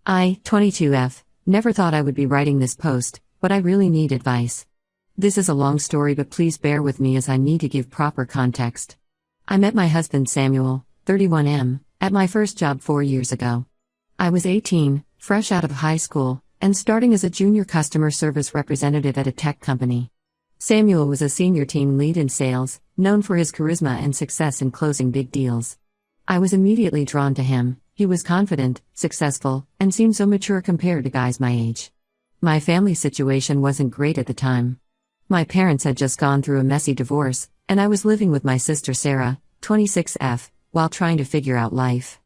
I, 22F, never thought I would be writing this post, but I really need advice. This is a long story, but please bear with me as I need to give proper context. I met my husband Samuel, 31M, at my first job 4 years ago. I was 18, fresh out of high school, and starting as a junior customer service representative at a tech company. Samuel was a senior team lead in sales, known for his charisma and success in closing big deals. I was immediately drawn to him. He was confident, successful, and seemed so mature compared to guys my age. My family situation wasn't great at the time. My parents had just gone through a messy divorce, and I was living with my sister Sarah, 26F, while trying to figure out life.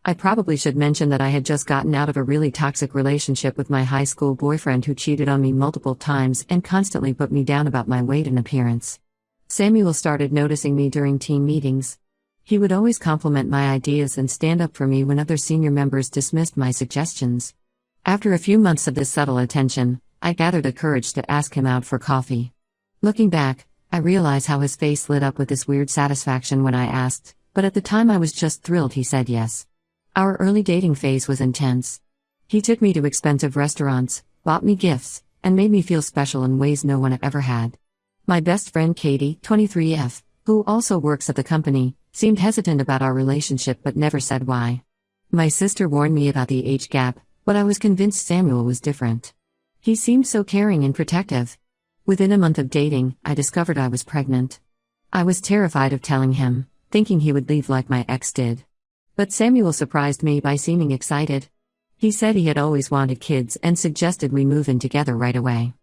I probably should mention that I had just gotten out of a really toxic relationship with my high school boyfriend who cheated on me multiple times and constantly put me down about my weight and appearance. Samuel started noticing me during team meetings. He would always compliment my ideas and stand up for me when other senior members dismissed my suggestions. After a few months of this subtle attention, I gathered the courage to ask him out for coffee. Looking back, I realize how his face lit up with this weird satisfaction when I asked, but at the time I was just thrilled he said yes. Our early dating phase was intense. He took me to expensive restaurants, bought me gifts, and made me feel special in ways no one ever had. My best friend Katie, 23F, who also works at the company, seemed hesitant about our relationship but never said why. My sister warned me about the age gap, but I was convinced Samuel was different. He seemed so caring and protective. Within a month of dating, I discovered I was pregnant. I was terrified of telling him, thinking he would leave like my ex did. But Samuel surprised me by seeming excited. He said he had always wanted kids and suggested we move in together right away.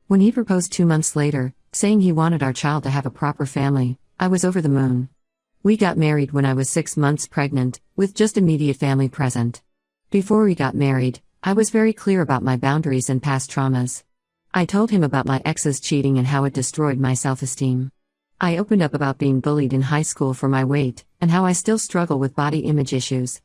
When he proposed 2 months later, saying he wanted our child to have a proper family, I was over the moon. We got married when I was 6 months pregnant, with just immediate family present. Before we got married, I was very clear about my boundaries and past traumas. I told him about my ex's cheating and how it destroyed my self-esteem. I opened up about being bullied in high school for my weight, and how I still struggle with body image issues.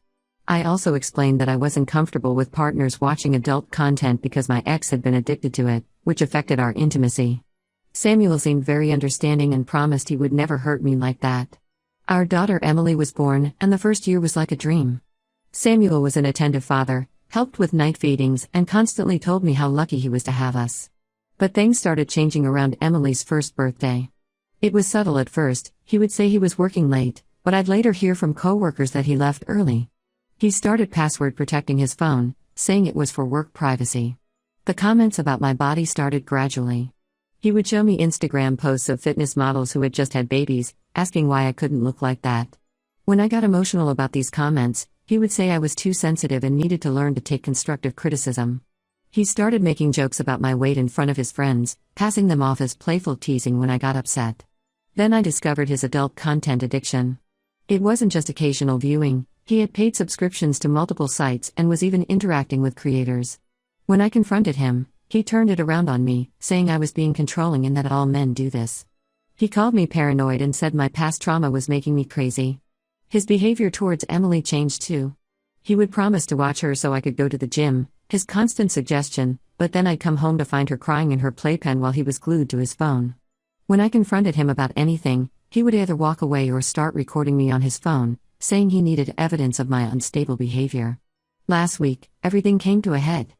I also explained that I wasn't comfortable with partners watching adult content because my ex had been addicted to it, which affected our intimacy. Samuel seemed very understanding and promised he would never hurt me like that. Our daughter Emily was born, and the first year was like a dream. Samuel was an attentive father, helped with night feedings, and constantly told me how lucky he was to have us. But things started changing around Emily's first birthday. It was subtle at first. He would say he was working late, but I'd later hear from coworkers that he left early. He started password protecting his phone, saying it was for work privacy. The comments about my body started gradually. He would show me Instagram posts of fitness models who had just had babies, asking why I couldn't look like that. When I got emotional about these comments, he would say I was too sensitive and needed to learn to take constructive criticism. He started making jokes about my weight in front of his friends, passing them off as playful teasing when I got upset. Then I discovered his adult content addiction. It wasn't just occasional viewing, he had paid subscriptions to multiple sites and was even interacting with creators. When I confronted him, he turned it around on me, saying I was being controlling and that all men do this. He called me paranoid and said my past trauma was making me crazy. His behavior towards Emily changed too. He would promise to watch her so I could go to the gym, his constant suggestion, but then I'd come home to find her crying in her playpen while he was glued to his phone. When I confronted him about anything, he would either walk away or start recording me on his phone, saying he needed evidence of my unstable behavior. Last week, everything came to a head.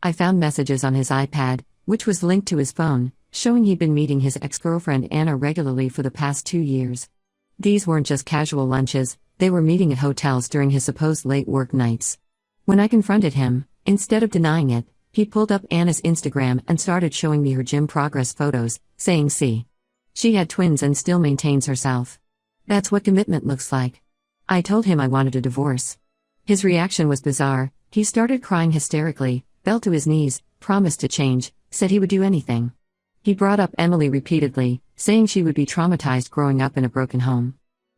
I found messages on his iPad, which was linked to his phone, showing he'd been meeting his ex-girlfriend Anna regularly for the past 2 years. These weren't just casual lunches, they were meeting at hotels during his supposed late work nights. When I confronted him, instead of denying it, he pulled up Anna's Instagram and started showing me her gym progress photos, saying see. She had twins and still maintains herself. That's what commitment looks like. I told him I wanted a divorce. His reaction was bizarre. He started crying hysterically, fell to his knees, promised to change, said he would do anything. He brought up Emily repeatedly, saying she would be traumatized growing up in a broken home.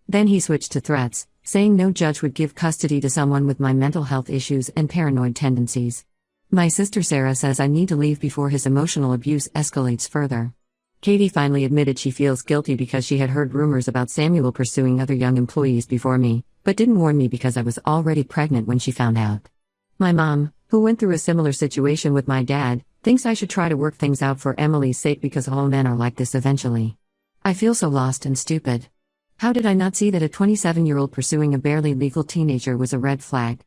Then he switched to threats, saying no judge would give custody to someone with my mental health issues and paranoid tendencies. My sister Sarah says I need to leave before his emotional abuse escalates further. Katie finally admitted she feels guilty because she had heard rumors about Samuel pursuing other young employees before me, but didn't warn me because I was already pregnant when she found out. My mom, who went through a similar situation with my dad, thinks I should try to work things out for Emily's sake because all men are like this eventually. I feel so lost and stupid. How did I not see that a 27-year-old pursuing a barely legal teenager was a red flag?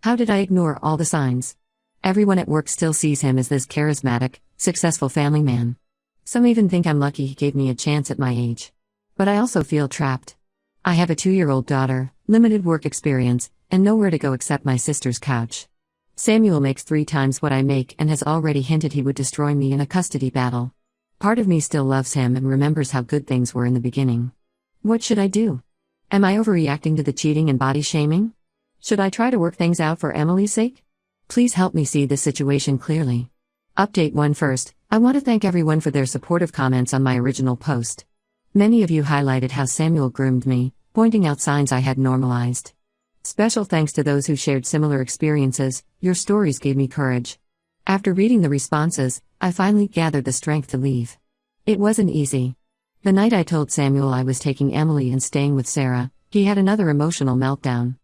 How did I ignore all the signs? Everyone at work still sees him as this charismatic, successful family man. Some even think I'm lucky he gave me a chance at my age. But I also feel trapped. I have a 2-year-old daughter, limited work experience, and nowhere to go except my sister's couch. Samuel makes 3 times what I make and has already hinted he would destroy me in a custody battle. Part of me still loves him and remembers how good things were in the beginning. What should I do? Am I overreacting to the cheating and body shaming? Should I try to work things out for Emily's sake? Please help me see this situation clearly. Update 1 first, I want to thank everyone for their supportive comments on my original post. Many of you highlighted how Samuel groomed me, pointing out signs I had normalized. Special thanks to those who shared similar experiences, your stories gave me courage. After reading the responses, I finally gathered the strength to leave. It wasn't easy. The night I told Samuel I was taking Emily and staying with Sarah, he had another emotional meltdown.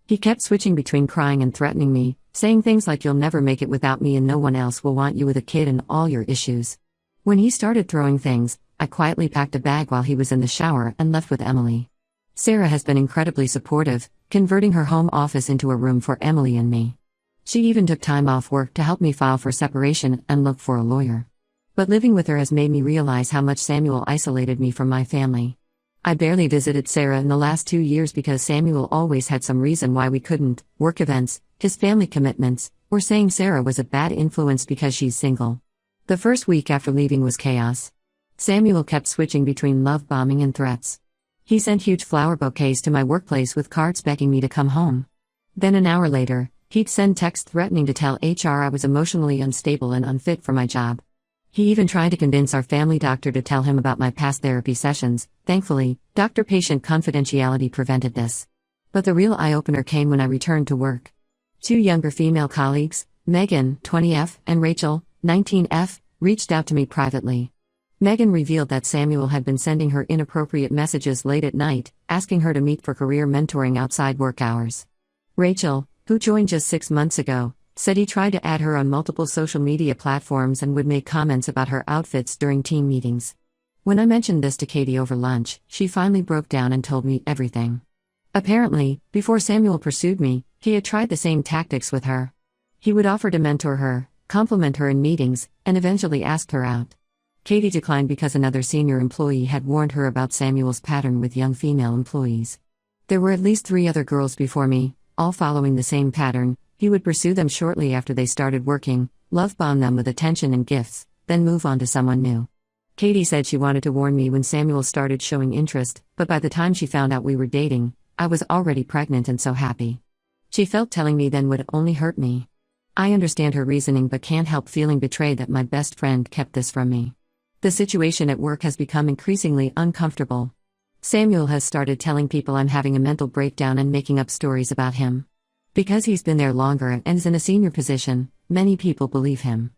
He kept switching between crying and threatening me, saying things like you'll never make it without me and no one else will want you with a kid and all your issues. When he started throwing things, I quietly packed a bag while he was in the shower and left with Emily. Sarah has been incredibly supportive, converting her home office into a room for Emily and me. She even took time off work to help me file for separation and look for a lawyer. But living with her has made me realize how much Samuel isolated me from my family. I barely visited Sarah in the last 2 years because Samuel always had some reason why we couldn't: work events, his family commitments, or saying Sarah was a bad influence because she's single. The first week after leaving was chaos. Samuel kept switching between love bombing and threats. He sent huge flower bouquets to my workplace with cards begging me to come home. Then an hour later, he'd send texts threatening to tell HR I was emotionally unstable and unfit for my job. He even tried to convince our family doctor to tell him about my past therapy sessions. Thankfully, doctor-patient confidentiality prevented this. But the real eye-opener came when I returned to work. 2 younger female colleagues, Megan, 20F, and Rachel, 19F, reached out to me privately. Megan revealed that Samuel had been sending her inappropriate messages late at night, asking her to meet for career mentoring outside work hours. Rachel, who joined just 6 months ago, said he tried to add her on multiple social media platforms and would make comments about her outfits during team meetings. When I mentioned this to Katie over lunch, she finally broke down and told me everything. Apparently, before Samuel pursued me, he had tried the same tactics with her. He would offer to mentor her, compliment her in meetings, and eventually asked her out. Katie declined because another senior employee had warned her about Samuel's pattern with young female employees. There were at least 3 other girls before me, all following the same pattern. He would pursue them shortly after they started working, love bomb them with attention and gifts, then move on to someone new. Katie said she wanted to warn me when Samuel started showing interest, but by the time she found out we were dating, I was already pregnant and so happy. She felt telling me then would only hurt me. I understand her reasoning but can't help feeling betrayed that my best friend kept this from me. The situation at work has become increasingly uncomfortable. Samuel has started telling people I'm having a mental breakdown and making up stories about him. Because he's been there longer and is in a senior position, many people believe him.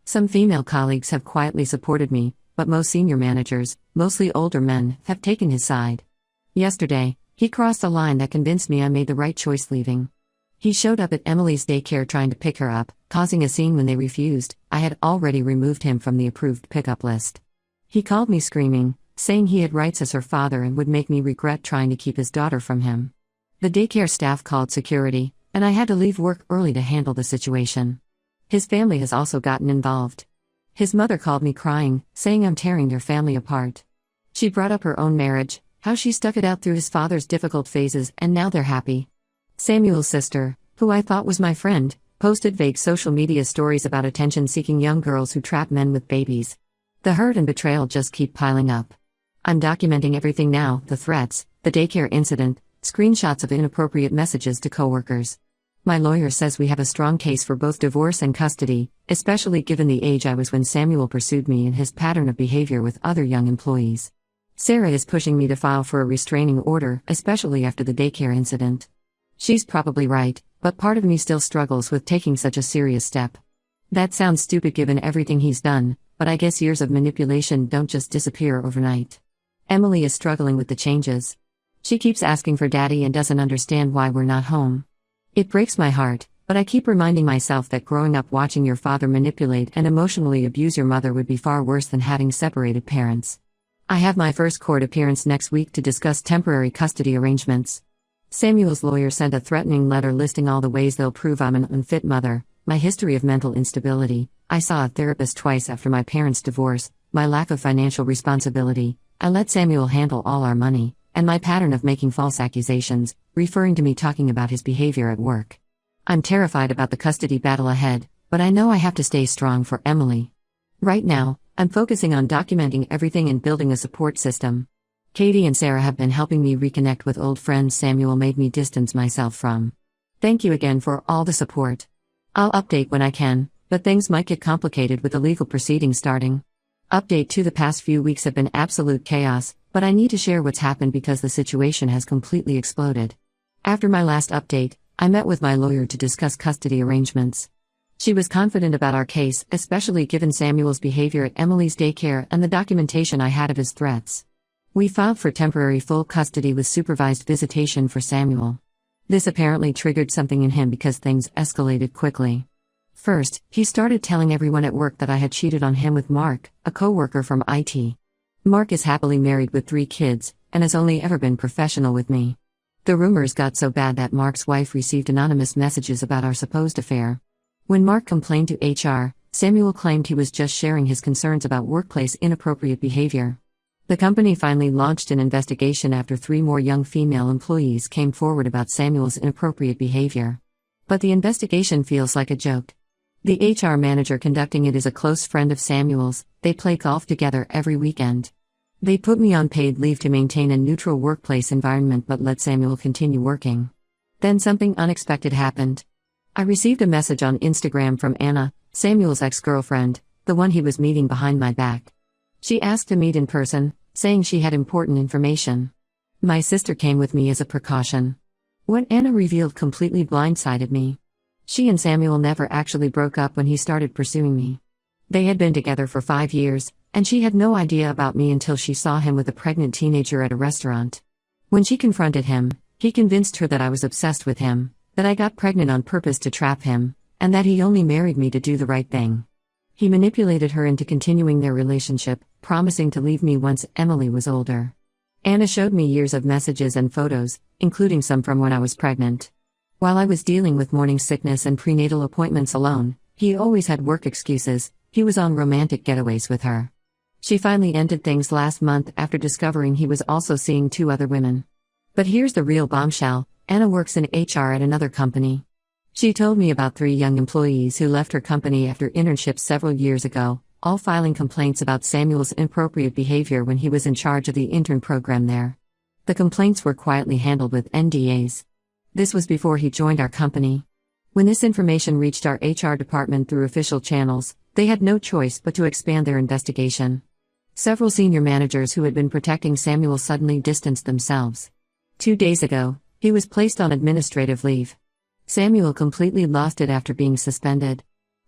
Some female colleagues have quietly supported me, but most senior managers, mostly older men, have taken his side. Yesterday, he crossed a line that convinced me I made the right choice leaving. He showed up at Emily's daycare trying to pick her up, causing a scene when they refused. I had already removed him from the approved pickup list. He called me screaming, saying he had rights as her father and would make me regret trying to keep his daughter from him. The daycare staff called security, and I had to leave work early to handle the situation. His family has also gotten involved. His mother called me crying, saying I'm tearing their family apart. She brought up her own marriage, how she stuck it out through his father's difficult phases, and now they're happy. Samuel's sister, who I thought was my friend, posted vague social media stories about attention-seeking young girls who trap men with babies. The hurt and betrayal just keep piling up. I'm documenting everything now: the threats, the daycare incident, screenshots of inappropriate messages to coworkers. My lawyer says we have a strong case for both divorce and custody, especially given the age I was when Samuel pursued me and his pattern of behavior with other young employees. Sarah is pushing me to file for a restraining order, especially after the daycare incident. She's probably right, but part of me still struggles with taking such a serious step. That sounds stupid given everything he's done, but I guess years of manipulation don't just disappear overnight. Emily is struggling with the changes. She keeps asking for daddy and doesn't understand why we're not home. It breaks my heart, but I keep reminding myself that growing up watching your father manipulate and emotionally abuse your mother would be far worse than having separated parents. I have my first court appearance next week to discuss temporary custody arrangements. Samuel's lawyer sent a threatening letter listing all the ways they'll prove I'm an unfit mother, my history of mental instability, I saw a therapist twice after my parents' divorce, my lack of financial responsibility, I let Samuel handle all our money, and my pattern of making false accusations, referring to me talking about his behavior at work. I'm terrified about the custody battle ahead, but I know I have to stay strong for Emily. Right now, I'm focusing on documenting everything and building a support system. Katie and Sarah have been helping me reconnect with old friends Samuel made me distance myself from. Thank you again for all the support. I'll update when I can, but things might get complicated with the legal proceedings starting. Update 2: the past few weeks have been absolute chaos, but I need to share what's happened because the situation has completely exploded. After my last update, I met with my lawyer to discuss custody arrangements. She was confident about our case, especially given Samuel's behavior at Emily's daycare and the documentation I had of his threats. We filed for temporary full custody with supervised visitation for Samuel. This apparently triggered something in him because things escalated quickly. First, he started telling everyone at work that I had cheated on him with Mark, a coworker from IT. Mark is happily married with 3 kids, and has only ever been professional with me. The rumors got so bad that Mark's wife received anonymous messages about our supposed affair. When Mark complained to HR, Samuel claimed he was just sharing his concerns about workplace inappropriate behavior. The company finally launched an investigation after 3 more young female employees came forward about Samuel's inappropriate behavior. But the investigation feels like a joke. The HR manager conducting it is a close friend of Samuel's. They play golf together every weekend. They put me on paid leave to maintain a neutral workplace environment but let Samuel continue working. Then something unexpected happened. I received a message on Instagram from Anna, Samuel's ex-girlfriend, the one he was meeting behind my back. She asked to meet in person, saying she had important information. My sister came with me as a precaution. What Anna revealed completely blindsided me. She and Samuel never actually broke up when he started pursuing me. They had been together for 5 years, and she had no idea about me until she saw him with a pregnant teenager at a restaurant. When she confronted him, he convinced her that I was obsessed with him, that I got pregnant on purpose to trap him, and that he only married me to do the right thing. He manipulated her into continuing their relationship, promising to leave me once Emily was older. Anna showed me years of messages and photos, including some from when I was pregnant. While I was dealing with morning sickness and prenatal appointments alone, he always had work excuses. He was on romantic getaways with her. She finally ended things last month after discovering he was also seeing 2 other women. But here's the real bombshell: Anna works in HR at another company. She told me about 3 young employees who left her company after internships several years ago, all filing complaints about Samuel's inappropriate behavior when he was in charge of the intern program there. The complaints were quietly handled with NDAs. This was before he joined our company. When this information reached our HR department through official channels, they had no choice but to expand their investigation. Several senior managers who had been protecting Samuel suddenly distanced themselves. 2 days ago, he was placed on administrative leave. Samuel completely lost it after being suspended.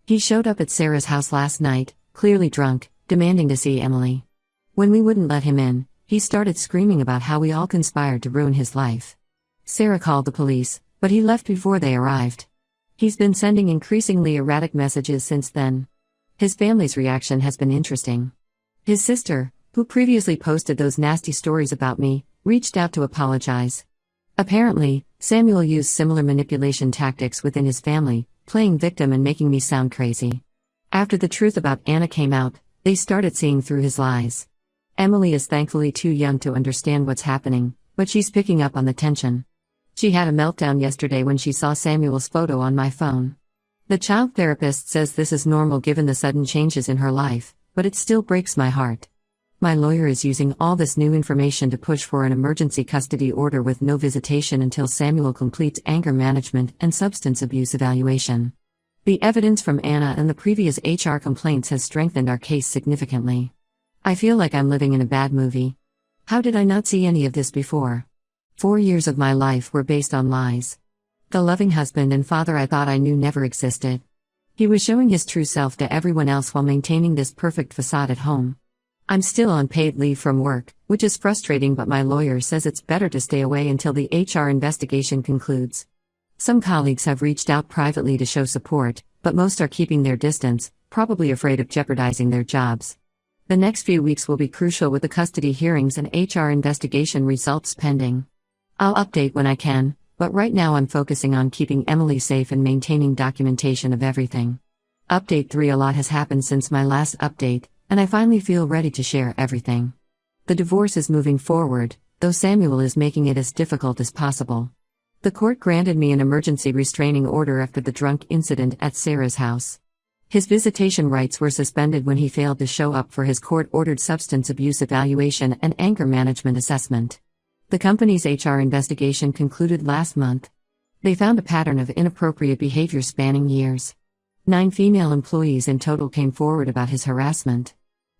He showed up at Sarah's house last night, clearly drunk, demanding to see Emily. When we wouldn't let him in, he started screaming about how we all conspired to ruin his life. Sarah called the police, but he left before they arrived. He's been sending increasingly erratic messages since then. His family's reaction has been interesting. His sister, who previously posted those nasty stories about me, reached out to apologize. Apparently, Samuel used similar manipulation tactics within his family, playing victim and making me sound crazy. After the truth about Anna came out, they started seeing through his lies. Emily is thankfully too young to understand what's happening, but she's picking up on the tension. She had a meltdown yesterday when she saw Samuel's photo on my phone. The child therapist says this is normal given the sudden changes in her life, but it still breaks my heart. My lawyer is using all this new information to push for an emergency custody order with no visitation until Samuel completes anger management and substance abuse evaluation. The evidence from Anna and the previous HR complaints has strengthened our case significantly. I feel like I'm living in a bad movie. How did I not see any of this before? 4 years of my life were based on lies. The loving husband and father I thought I knew never existed. He was showing his true self to everyone else while maintaining this perfect facade at home. I'm still on paid leave from work, which is frustrating, but my lawyer says it's better to stay away until the HR investigation concludes. Some colleagues have reached out privately to show support, but most are keeping their distance, probably afraid of jeopardizing their jobs. The next few weeks will be crucial with the custody hearings and HR investigation results pending. I'll update when I can, but right now I'm focusing on keeping Emily safe and maintaining documentation of everything. Update 3: A lot has happened since my last update, and I finally feel ready to share everything. The divorce is moving forward, though Samuel is making it as difficult as possible. The court granted me an emergency restraining order after the drunk incident at Sarah's house. His visitation rights were suspended when he failed to show up for his court-ordered substance abuse evaluation and anger management assessment. The company's HR investigation concluded last month. They found a pattern of inappropriate behavior spanning years. 9 female employees in total came forward about his harassment.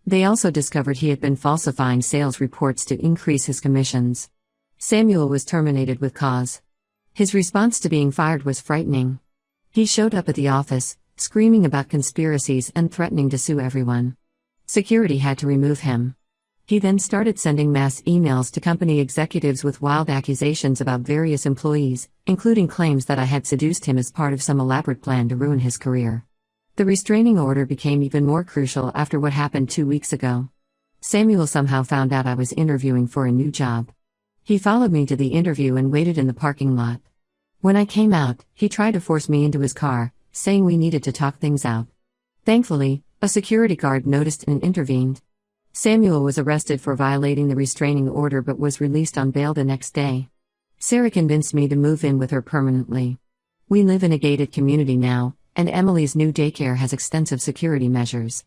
They also discovered he had been falsifying sales reports to increase his commissions. Samuel was terminated with cause. His response to being fired was frightening. He showed up at the office, screaming about conspiracies and threatening to sue everyone. Security had to remove him. He then started sending mass emails to company executives with wild accusations about various employees, including claims that I had seduced him as part of some elaborate plan to ruin his career. The restraining order became even more crucial after what happened 2 weeks ago. Samuel somehow found out I was interviewing for a new job. He followed me to the interview and waited in the parking lot. When I came out, he tried to force me into his car, saying we needed to talk things out. Thankfully, a security guard noticed and intervened. Samuel was arrested for violating the restraining order but was released on bail the next day. Sarah convinced me to move in with her permanently. We live in a gated community now, and Emily's new daycare has extensive security measures.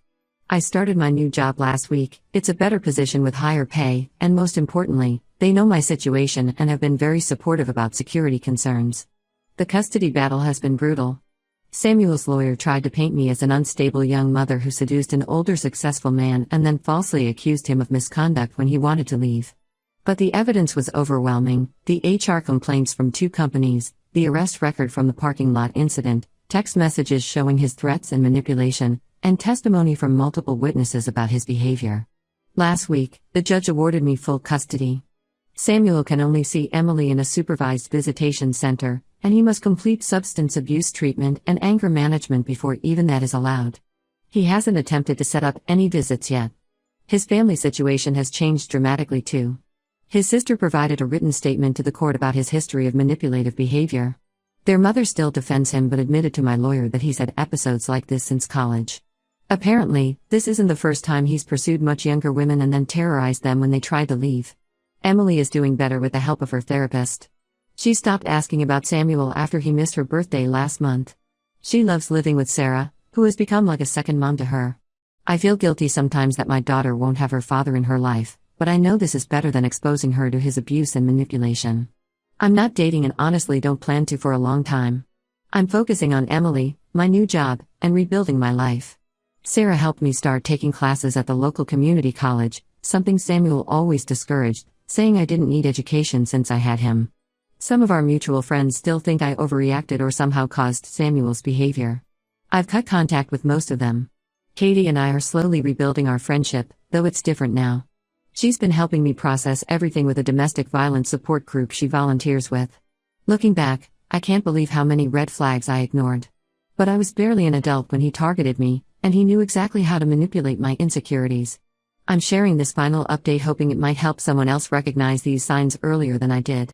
I started my new job last week. It's a better position with higher pay, and most importantly, they know my situation and have been very supportive about security concerns. The custody battle has been brutal. Samuel's lawyer tried to paint me as an unstable young mother who seduced an older successful man and then falsely accused him of misconduct when he wanted to leave. But the evidence was overwhelming: the HR complaints from 2 companies, the arrest record from the parking lot incident, text messages showing his threats and manipulation, and testimony from multiple witnesses about his behavior. Last week, the judge awarded me full custody. Samuel can only see Emily in a supervised visitation center, and he must complete substance abuse treatment and anger management before even that is allowed. He hasn't attempted to set up any visits yet. His family situation has changed dramatically too. His sister provided a written statement to the court about his history of manipulative behavior. Their mother still defends him but admitted to my lawyer that he's had episodes like this since college. Apparently, this isn't the first time he's pursued much younger women and then terrorized them when they tried to leave. Emily is doing better with the help of her therapist. She stopped asking about Samuel after he missed her birthday last month. She loves living with Sarah, who has become like a second mom to her. I feel guilty sometimes that my daughter won't have her father in her life, but I know this is better than exposing her to his abuse and manipulation. I'm not dating and honestly don't plan to for a long time. I'm focusing on Emily, my new job, and rebuilding my life. Sarah helped me start taking classes at the local community college, something Samuel always discouraged, saying I didn't need education since I had him. Some of our mutual friends still think I overreacted or somehow caused Samuel's behavior. I've cut contact with most of them. Katie and I are slowly rebuilding our friendship, though it's different now. She's been helping me process everything with a domestic violence support group she volunteers with. Looking back, I can't believe how many red flags I ignored. But I was barely an adult when he targeted me, and he knew exactly how to manipulate my insecurities. I'm sharing this final update hoping it might help someone else recognize these signs earlier than I did.